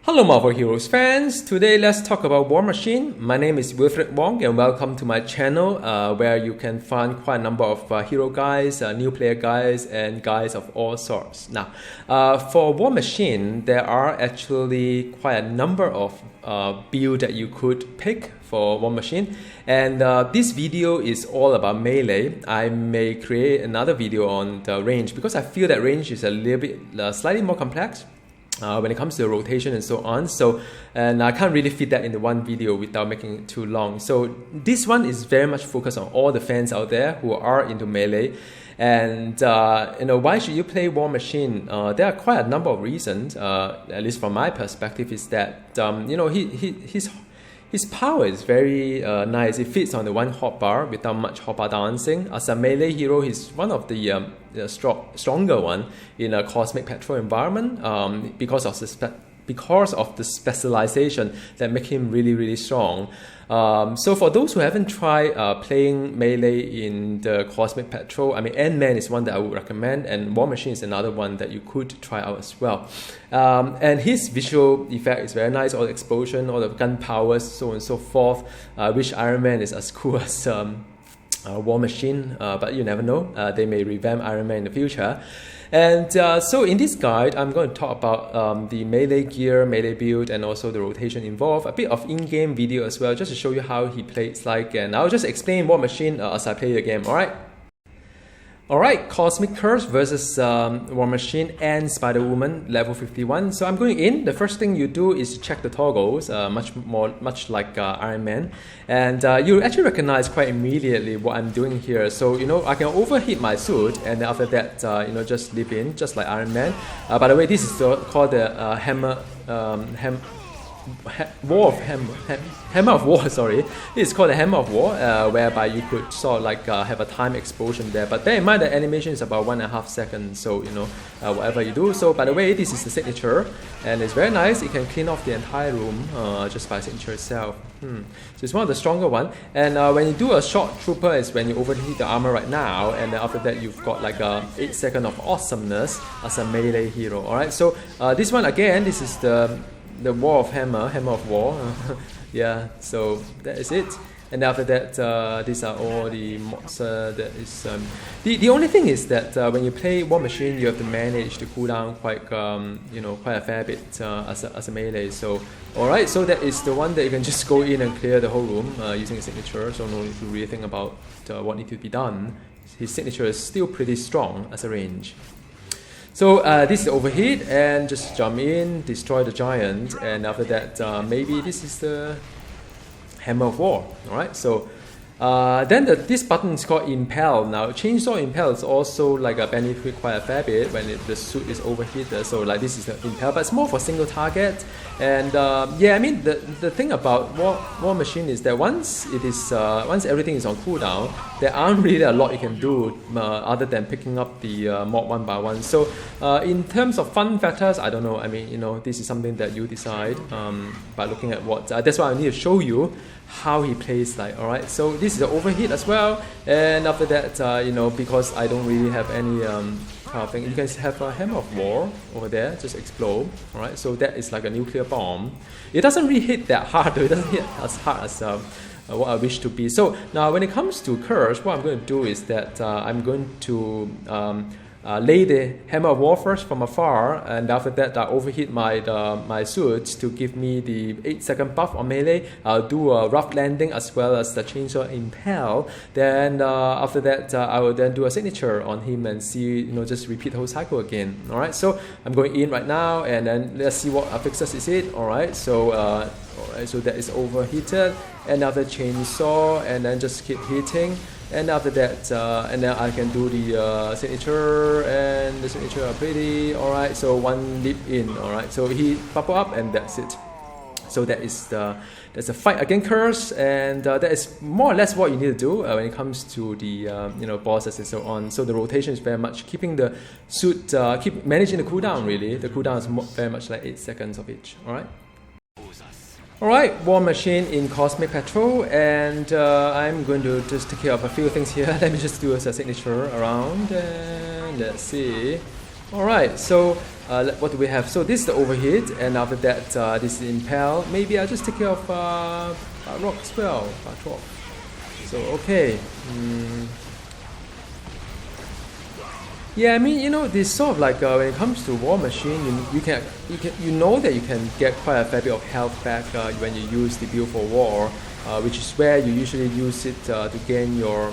Hello Marvel Heroes fans, today let's talk about War Machine. My name is Wilfred Wong and welcome to my channel where you can find quite a number of hero guides, new player guides and guides of all sorts. Now, for War Machine, there are actually quite a number of builds that you could pick for War Machine, and this video is all about melee. I may create another video on the range because I feel that range is a little bit slightly more complex when it comes to the rotation and so on. And I can't really fit that into one video without making it too long. So this one is very much focused on all the fans out there who are into melee. And why should you play War Machine? There are quite a number of reasons. At least from my perspective, is that his power is very nice. It fits on the one hotbar without much hotbar dancing. As a melee hero, he's one of the stronger one in a Cosmic Patrol environment because of the specialization that make him really strong. So for those who haven't tried playing melee in the Cosmic Patrol, I mean, Ant-Man is one that I would recommend, and War Machine is another one that you could try out as well. And his visual effect is very nice, all the explosion, all the gun powers, so on and so forth. I wish Iron Man is as cool as War Machine, but you never know. They may revamp Iron Man in the future. And so in this guide, I'm going to talk about the melee gear, melee build, and also the rotation involved. A bit of in-game video as well, just to show you how he plays like. And I'll just explain War Machine as I play the game, alright? Alright, Cosmic Curse versus War Machine and Spider-Woman, level 51. So I'm going in. The first thing you do is check the toggles, much like Iron Man. And you actually recognize quite immediately what I'm doing here. So, I can overheat my suit, and then after that, just leap in, just like Iron Man. By the way, this is called the Hammer of War, sorry. This is called the Hammer of War, whereby you could sort of like have a time explosion there. But bear in mind the animation is about 1.5 seconds, so whatever you do. So by the way, this is the signature, and it's very nice. It can clean off the entire room just by signature itself. So it's one of the stronger one. And when you do a short trooper is when you overheat the armor right now, and then after that you've got like 8 seconds of awesomeness as a melee hero. Alright, so this one again, this is the War of Hammer of War. Yeah, so that is it. And after that, these are all the mods that is... the only thing is that when you play War Machine, you have to manage the cooldown quite a fair bit as a melee. So, alright, so that is the one that you can just go in and clear the whole room using a signature, so no need to really think about what needs to be done. His signature is still pretty strong as a range. So this is the overheat, and just jump in, destroy the giant, and after that maybe this is the Hammer of War. Alright, so then this button is called Impel. Now Chainsaw Impel is also like a benefit quite a fair bit when the suit is overheated. So like this is the Impel, but it's more for single target. And yeah, I mean the thing about War Machine is that once everything is on cooldown, there aren't really a lot you can do other than picking up the mod one by one. So in terms of fun factors, I don't know. I mean, this is something that you decide by looking at what. That's why I need to show you how he plays like. Alright, so this is the overheat as well, and after that because I don't really have any kind of thing, you can have a Hammer of War over there, just explode. Alright, so that is like a nuclear bomb. It doesn't really hit that hard though. It doesn't hit as hard as what I wish to be. So now when it comes to Curse, what I'm going to do is that I'm going to lay the Hammer of War first from afar, and after that I overheat my suit to give me the 8-second buff on melee. I'll do a rough landing as well as the Chainsaw Impel. Then after that I will then do a signature on him and see, just repeat the whole cycle again. Alright, so I'm going in right now, and then let's see what affixes is it. Alright, so so that is overheated, and after Chainsaw, and then just keep hitting. And after that, and then I can do the signature, and the signature are pretty. Alright, so one leap in. Alright, so he bubble up, and that's it. So that's a fight against Curse, and that is more or less what you need to do when it comes to the bosses and so on. So the rotation is very much keeping the suit, keep managing the cooldown. Really, the cooldown is very much like 8 seconds of each. Alright. Alright, War Machine in Cosmic Patrol, and I'm going to just take care of a few things here. Let me just do a signature around, and let's see. Alright, so what do we have? So this is the overheat, and after that this is impel. Maybe I'll just take care of rock as well, rock. So okay. Yeah, I mean, you know, this sort of like when it comes to War Machine, you know that you can get quite a fair bit of health back when you use the Build for War, which is where you usually use it to gain your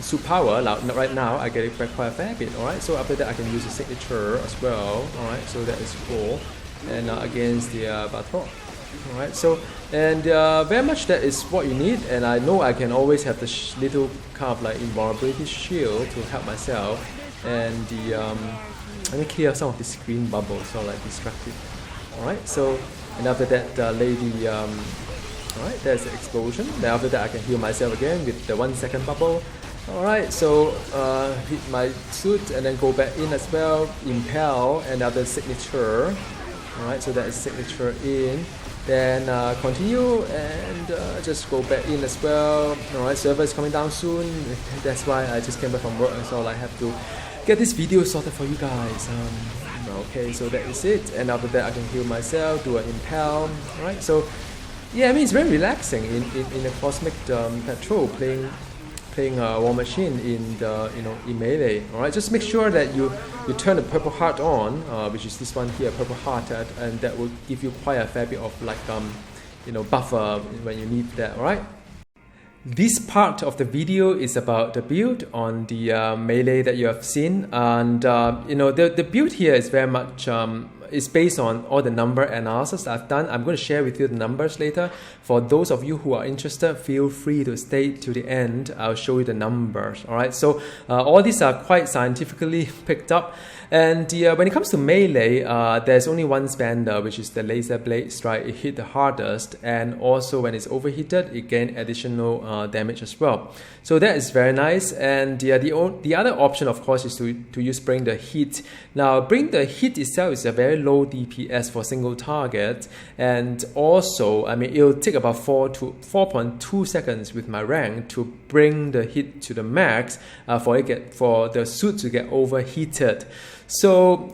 suit power. Right now I get it back quite a fair bit. All right, so after that I can use the signature as well. All right, so that is cool, and against the Batroc. All right, so and very much that is what you need, and I know I can always have the little kind of like invulnerability shield to help myself, and the let me clear some of the screen bubbles, so like destructive. All right, so and after that lay the alright, there's the explosion. Then after that I can heal myself again with the 1 second bubble. Alright, so hit my suit and then go back in as well, impel, and now the signature. Alright, so that is signature in. Then continue and just go back in as well. Alright, server is coming down soon. That's why I just came back from work, so I have to get this video sorted for you guys. Okay, so that is it. And after that I can heal myself, do an impel. Alright, so yeah, I mean it's very relaxing in a Cosmic Patrol playing War Machine in Melee. All right, just make sure that you turn the Purple Heart on, which is this one here, Purple Heart, and that will give you quite a fair bit of like buffer when you need that. All right. This part of the video is about the build on the Melee that you have seen, and the build here is very much is based on all the number analysis I've done. I'm going to share with you the numbers later. For those of you who are interested, feel free to stay to the end. I'll show you the numbers. All right, so all these are quite scientifically picked up. And when it comes to Melee, there's only one spender, which is the Laser Blade Strike. It hit the hardest, and also when it's overheated, it gains additional damage as well. So that is very nice. And the other option, of course, is to use Bring the Heat. Now, Bring the Heat itself is a very low DPS for single target, and also, I mean, it'll take about 4.2 seconds with my rank to bring the hit to the max for the suit to get overheated. So,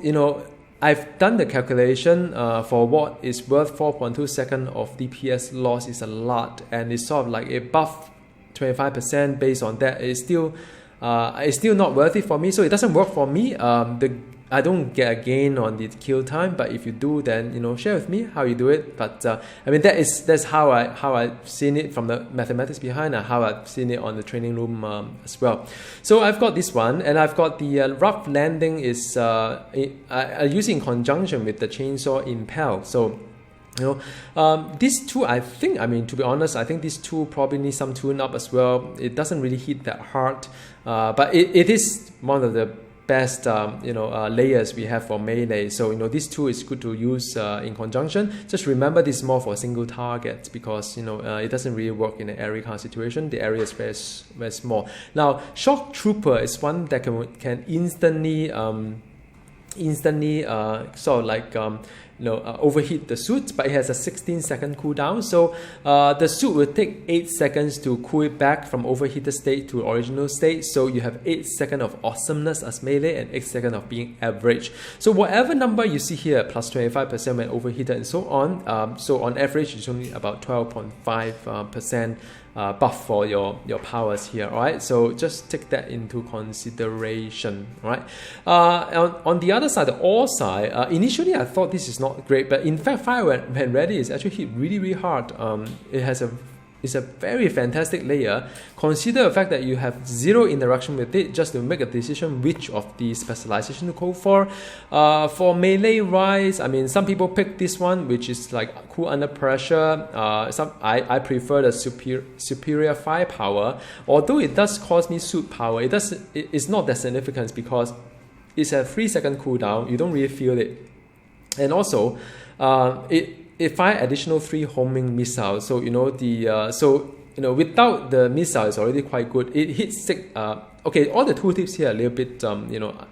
I've done the calculation for what is worth 4.2 seconds of DPS loss is a lot, and it's sort of like a buff 25% based on that. It's still not worth it for me, so it doesn't work for me. I don't get a gain on the kill time, but if you do, then share with me how you do it. But I mean that's how I've seen it from the mathematics behind, and how I've seen it on the training room as well. So I've got this one, and I've got the rough landing is I use in conjunction with the chainsaw impel. So these two, I think, I mean, to be honest, I think these two probably need some tune up as well. It doesn't really hit that hard, but it is one of the best layers we have for Melee. So these two is good to use in conjunction. Just remember this is more for single targets, because it doesn't really work in an area kind of situation. The area is very, very small. Now, Shock Trooper is one that can instantly sort of like overheat the suit, but it has a 16-second cooldown. So the suit will take 8 seconds to cool it back from overheated state to original state. So you have 8 seconds of awesomeness as Melee and 8 seconds of being average. So whatever number you see here, plus 25% when overheated and so on. So on average, it's only about 12.5% buff for your powers here. All right, so just take that into consideration. All right. On the other side, the ore side, initially I thought this is not great, but in fact, Fire when ready is actually hit really hard. It's a very fantastic layer. Consider the fact that you have zero interaction with it just to make a decision which of the specialization to go for. For Melee wise, I mean, some people pick this one, which is like cool under pressure. I prefer the superior firepower, although it does cost me suit power. It's not that significant because it's a 3-second cooldown. You don't really feel it, and also it fire additional 3 homing missiles. So without the missile, it's already quite good. It hits 6. Okay, all the tooltips here are a little bit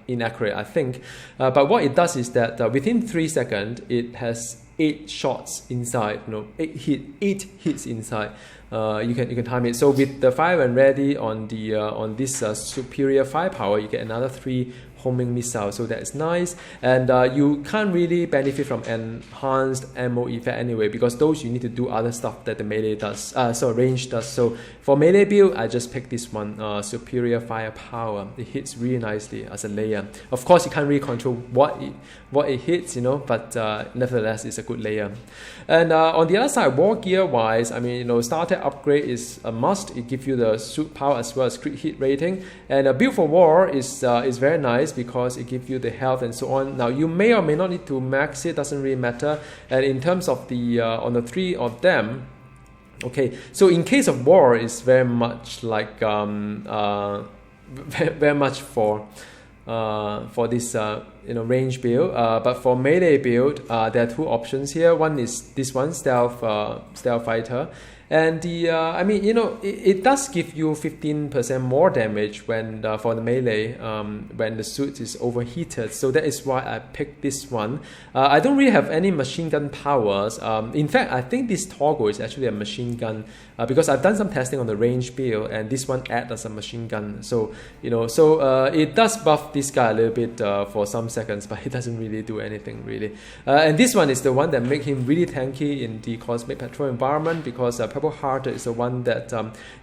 inaccurate, I think. But what it does is that within 3 seconds, it has 8 shots inside, eight hits inside. You can time it. So with the Fire and Ready on the on this superior firepower, you get another 3 homing missiles, so that is nice. And you can't really benefit from enhanced ammo effect anyway, because those you need to do other stuff that the melee does, range does. So for melee build, I just picked this one, superior firepower. It hits really nicely as a layer. Of course, you can't really control what it hits, but nevertheless, it's a good layer. And on the other side, war gear wise, I mean, StarTech upgrade is a must. It gives you the suit power as well as crit hit rating. And a build for war is very nice because it gives you the health and so on. Now you may or may not need to max it, doesn't really matter. And in terms of the on the 3 of them, okay, so in case of war, it's very much like very much for this range build, but for melee build, there are 2 options here. One is this one, stealth fighter. And the I mean, it does give you 15% more damage when for the melee when the suit is overheated. So that is why I picked this one. I don't really have any machine gun powers. In fact, I think this toggle is actually a machine gun because I've done some testing on the range build, and this one acts as a machine gun. So it does buff this guy a little bit for some seconds, but it doesn't really do anything really. And this one is the one that makes him really tanky in the Cosmic Patrol environment, because Purple Hearted is the one that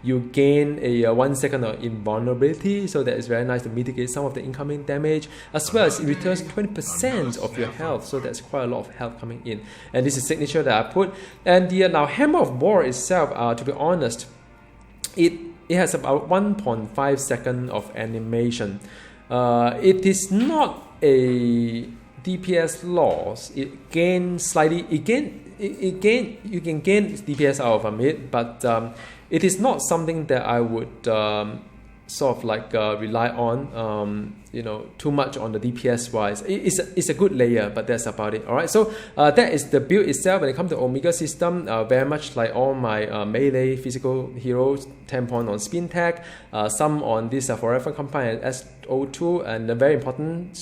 you gain a 1 second of invulnerability, so that is very nice to mitigate some of the incoming damage, as well as it returns 20% of your health, so that's quite a lot of health coming in. And this is signature that I put. And the now Hammer of War itself, to be honest, it has about 1.5 seconds of animation. It is not a DPS loss. It gains slightly. You can gain DPS out of it, but it is not something that I would sort of like rely on too much on the DPS wise. It's a good layer, but that's about it. Alright, so that is the build itself. When it comes to Omega system, very much like all my melee physical heroes, 10 point on spin tag, some on this Forever Company SO2, and a very important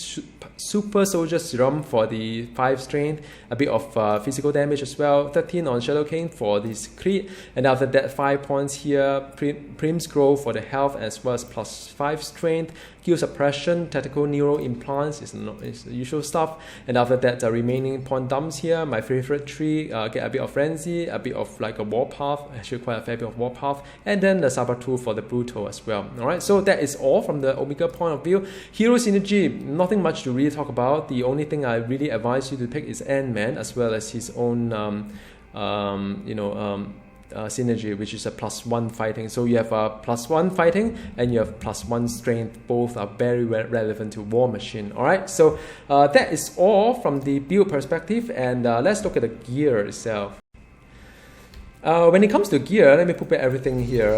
Super Soldier Serum for the 5 strength, a bit of physical damage as well, 13 on Shadow King for this crit, and after that 5 points here, Prim Scroll for the health as well as plus 5 strength, Kill Suppression, Tactical Neural Implants is the usual stuff, and after that the remaining point dumps here, my favorite tree, get a bit of Frenzy, a bit of like a Warpath, actually quite a fair bit of Warpath, and then the Saber for the Brutal as well. Alright, so that is all from the Omega point of view. Hero synergy, nothing much to really talk about. The only thing I really advise you to pick is Ant-Man, as well as his own synergy, which is a +1 fighting. So you have a +1 fighting and you have +1 strength. Both are very relevant to War Machine. Alright, so that is all from the build perspective, and let's look at the gear itself. When it comes to gear, let me put back everything here.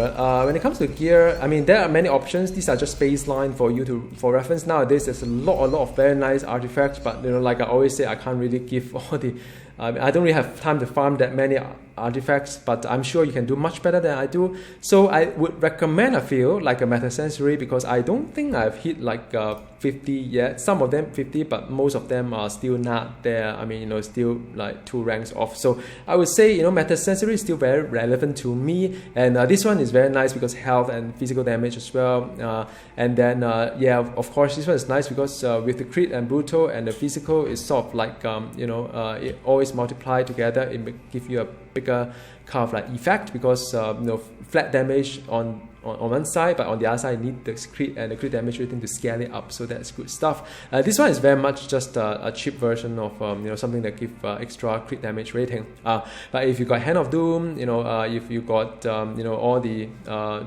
When it comes to gear, I mean, there are many options. These are just baseline for you for reference. Nowadays, there's a lot of very nice artifacts, but like I always say, I can't really give all the. I don't really have time to farm that many artifacts, but I'm sure you can do much better than I do. So I would recommend a few, like a Metasensory, because I don't think I've hit like 50 yet. Some of them 50, but most of them are still not there. I mean, still like 2 ranks off. So I would say, Metasensory is still very relevant to me. And this one is very nice because health and physical damage as well. And then, yeah, of course, this one is nice because with the crit and brutal and the physical, it's sort of like, it always multiply together. It may give you a bigger kind of like effect because flat damage on one side, but on the other side you need the crit and the crit damage rating to scale it up, so that's good stuff. This one is very much just a cheap version of something that gives extra crit damage rating. But if you got Hand of Doom, if you got all the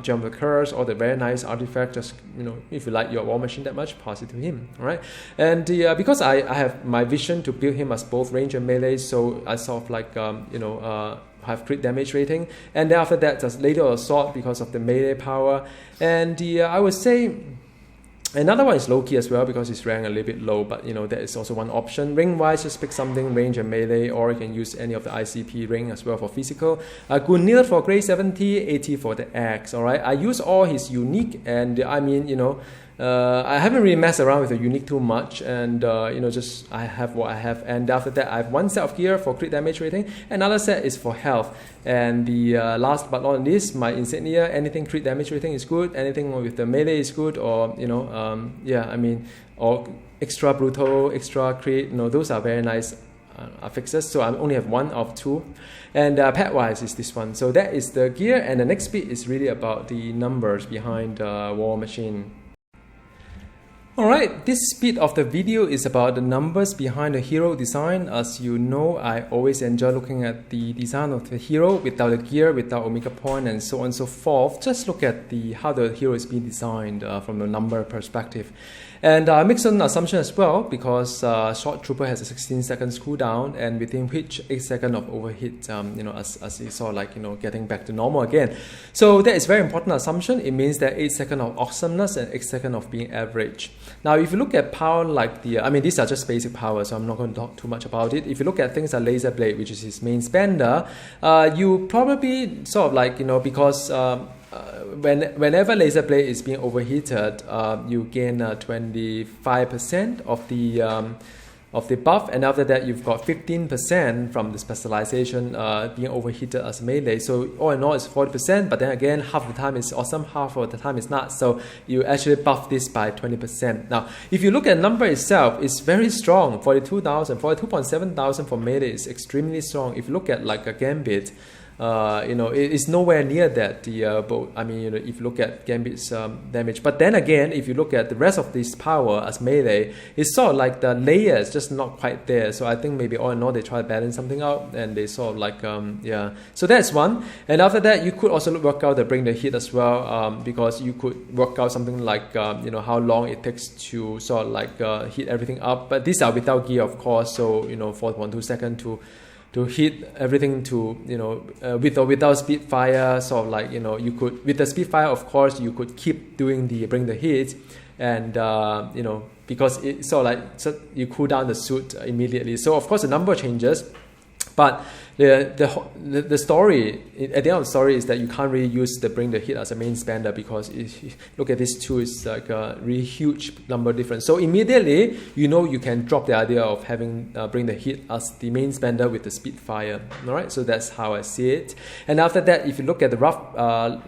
Gem of the Curse, all the very nice artifacts, just if you like your War Machine that much, pass it to him. All right, and because I have my vision to build him as both range and melee, so I sort of like have crit damage rating, and then after that just Ladle of Assault because of the melee power. And I would say another one is Loki as well because his rank a little bit low, but that is also one option. Ring wise, just pick something range and melee, or you can use any of the ICP ring as well for physical. Gunil for grade 70, 80 for the axe. Alright, I use all his unique, and I mean I haven't really messed around with the unique too much, and just I have what I have. And after that, I have one set of gear for crit damage rating, another set is for health. And the last but not least, my insignia. Anything crit damage rating is good. Anything with the melee is good, or or extra brutal, extra crit. Those are very nice affixes. So I only have one of two. And pet wise is this one. So that is the gear, and the next bit is really about the numbers behind War Machine. Alright, this bit of the video is about the numbers behind the hero design. As you know, I always enjoy looking at the design of the hero without the gear, without Omega Point, and so on and so forth. Just look at how the hero is being designed from the number perspective. And I make certain assumption as well, because Shock Trooper has a 16 seconds cooldown, and within which 8 seconds of overheat, as you saw, getting back to normal again. So that is very important assumption. It means that 8 seconds of awesomeness and 8 seconds of being average. Now, if you look at power like these are just basic power, so I'm not going to talk too much about it. If you look at things like Laser Blade, which is his main spender, you probably sort of because whenever Laser Blade is being overheated, you gain 25% of the buff, and after that you've got 15% from the specialization being overheated as melee. So all in all it's 40%, but then again half the time is awesome, half of the time is not. So you actually buff this by 20%. Now if you look at number itself, it's very strong. 42.7 thousand for melee is extremely strong. If you look at like a Gambit, it's nowhere near that. If you look at Gambit's damage, but then again, if you look at the rest of this power as melee, it's sort of like the layer is just not quite there. So I think maybe all in all they try to balance something out, and they sort of So that's one. And after that, you could also work out the bring the hit as well, because you could work out something like how long it takes to sort of heat everything up. But these are without gear, of course. So 4.2 seconds to hit everything to with or without speed fire, sort of you could, with the speed fire of course you could keep doing the bring the hit, and because it's sort of so you cool down the suit immediately. So of course the number changes, but the story at the end of the story is that you can't really use the bring the hit as a main spender, because look at this two, is like a really huge number difference. So immediately you can drop the idea of having bring the hit as the main spender with the speed fire. Alright, so that's how I see it. And after that, if you look at the rough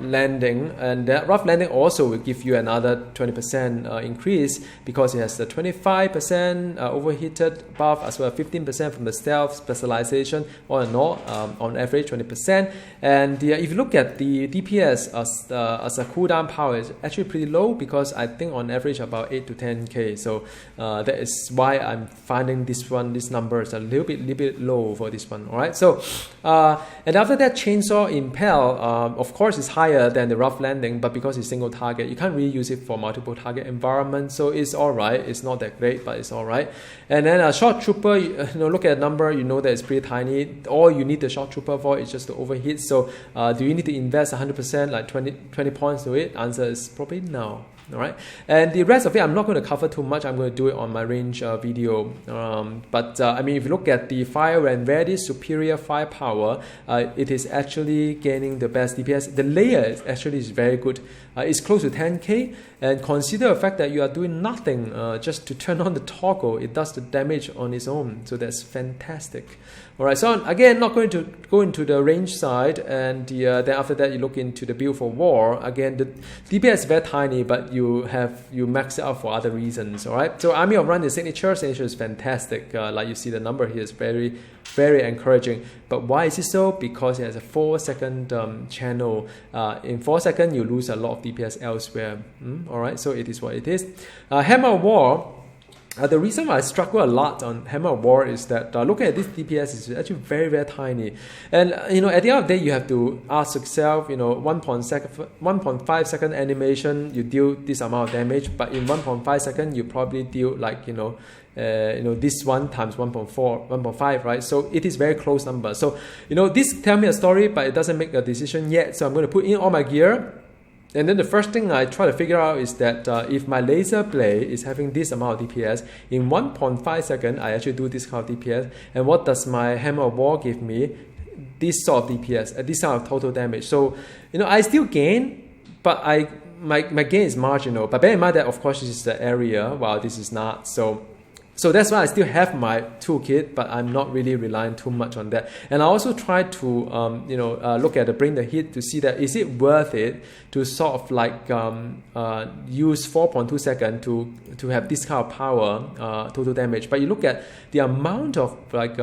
landing, and that rough landing also will give you another 20% increase, because it has the 25% overheated buff as well as 15% from the stealth specialization, on average 20%. And if you look at the DPS as a cooldown power, is actually pretty low, because I think on average about 8 to 10k. So that is why I'm finding this number is a little bit low for this one. All right. So and after that, Chainsaw Impel, of course, is higher than the rough landing, but because it's single target, you can't really use it for multiple target environment. So it's all right. It's not that great, but it's all right. And then a Shock Trooper, look at the number, that it's pretty tiny. All you need the Shock Trooper for is just to overheat. So do you need to invest 100%, like 20 points to it? Answer is probably no. All right, and the rest of it I'm not going to cover too much. I'm going to do it on my range video. If you look at the Fire and Ready superior firepower, it is actually gaining the best DPS. The layer is very good. It's close to 10k, and consider the fact that you are doing nothing just to turn on the toggle. It does the damage on its own, so that's fantastic. Alright, so again, not going to go into the range side, and then after that you look into the build for war. Again, the DPS is very tiny, but you max it out for other reasons. Alright, so Army of Run, the signature is fantastic. Like you see, the number here is very, very encouraging. But why is it so? Because it has a 4-second channel. In 4 seconds, you lose a lot of DPS elsewhere. Alright, so it is what it is. Hammer of War. The reason why I struggle a lot on Hammer of War is that looking at this DPS is actually very, very tiny. And at the end of the day, you have to ask yourself, 1.5 second animation, you deal this amount of damage, but in 1.5 seconds, you probably deal like, this one times 1.4, 1.5, right? So it is very close number. So, this tell me a story, but it doesn't make a decision yet. So I'm going to put in all my gear. And then the first thing I try to figure out is that if my Laser Blade is having this amount of DPS, in 1.5 seconds, I actually do this kind of DPS. And what does my Hammer of War give me? This sort of DPS, this sort of total damage. So, I still gain, but my gain is marginal. But bear in mind that of course this is the area, while this is not. So that's why I still have my toolkit, but I'm not really relying too much on that. And I also try to look at the bring the hit to see that is it worth it to sort of like use 4.2 seconds to have this kind of power total damage. But you look at the amount of like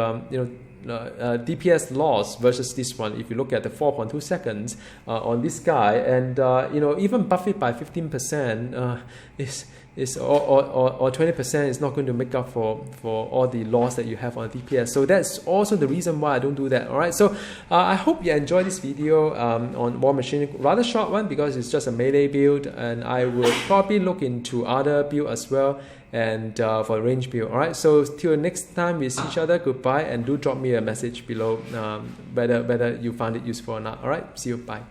DPS loss versus this one. If you look at the 4.2 seconds on this guy, and even buff it by 15% or 20% is not going to make up for all the loss that you have on DPS. So that's also the reason why I don't do that. All right. So I hope you enjoyed this video on War Machine. Rather short one because it's just a melee build, and I will probably look into other build as well, and for range build. All right. So till next time we see each other. Goodbye, and do drop me a message below whether you found it useful or not. All right. See you. Bye.